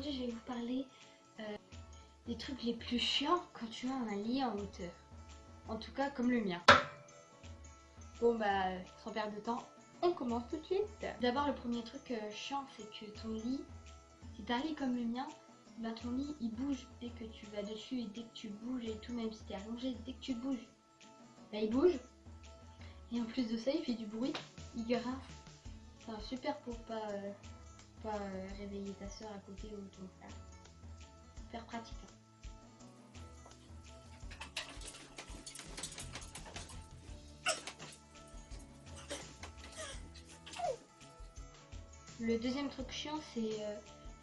aujourd'hui je vais vous parler des trucs les plus chiants quand tu as un lit en hauteur. En tout cas comme le mien. Bon bah sans perdre de temps, on commence tout de suite. D'abord le premier truc chiant c'est que ton lit, si t'as un lit comme le mien, bah ton lit il bouge dès que tu vas dessus et dès que tu bouges et tout, même si t'es allongé, dès que tu bouges, bah il bouge. Et en plus de ça il fait du bruit, il grince. C'est super pour pas réveiller ta soeur à côté ou ton frère. Super pratique. Le deuxième truc chiant c'est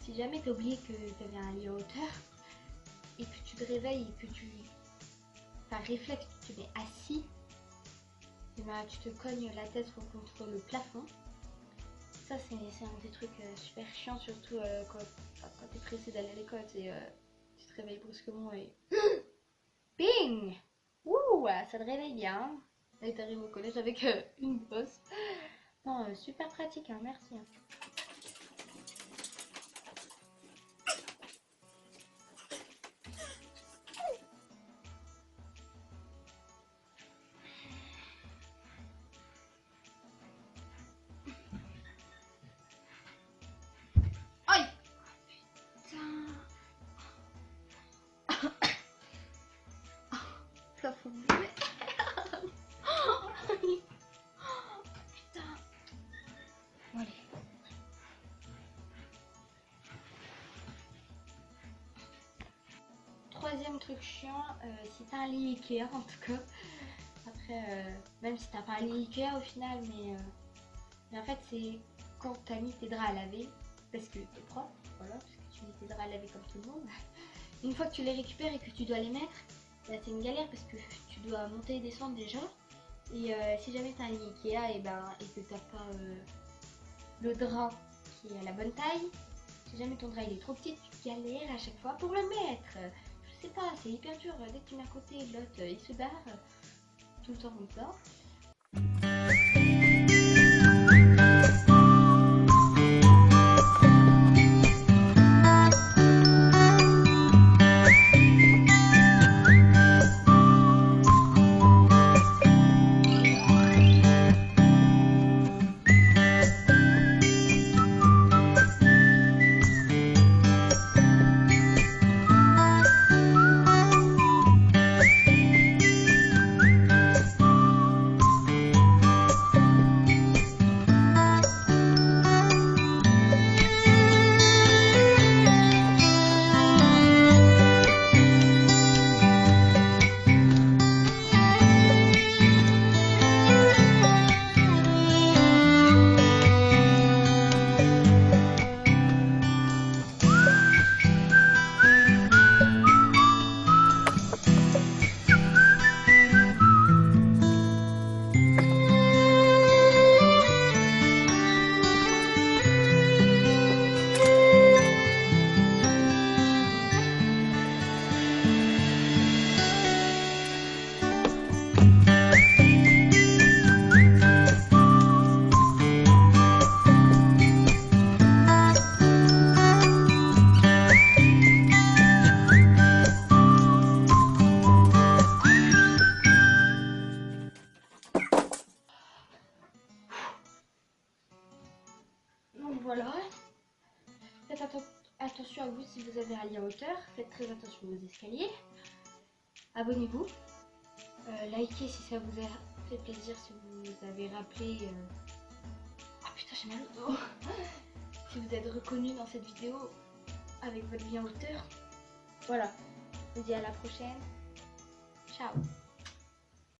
si jamais t'as oublié que t'avais un lit en hauteur et que tu te réveilles et que par réflexe tu te mets assis, et ben, tu te cognes la tête contre le plafond. Ça c'est un des trucs super chiant, surtout quand t'es pressé d'aller à l'école et tu te réveilles brusquement et bing, ouh, ça te réveille bien. Et t'arrives au collège avec une bosse. Non, super pratique, hein, merci. Aïe, plafond. Putain. Bon, allez. Troisième truc chiant, si t'as un lit Ikea en tout cas. Après, même si t'as pas un lit Ikea au final, mais en fait c'est quand t'as mis tes draps à laver, parce que t'es propre, voilà, parce que tu mets tes draps à laver comme tout le monde. Une fois que tu les récupères et que tu dois les mettre, bah, c'est une galère parce que tu dois monter et descendre déjà. Et si jamais t'as un lit Ikea et que t'as pas le drap qui est à la bonne taille, si jamais ton drap il est trop petit, tu galères à chaque fois pour le mettre. Je sais pas, c'est hyper dur. Dès que tu mets à côté, l'autre il se barre. Tout le temps comme ça. Donc voilà, faites attention à vous si vous avez un lit en hauteur, faites très attention aux escaliers, abonnez-vous, likez si ça vous a fait plaisir, si vous avez rappelé, ah putain j'ai mal au dos, si vous êtes reconnu dans cette vidéo avec votre lit en hauteur. Voilà, je vous dis à la prochaine, ciao.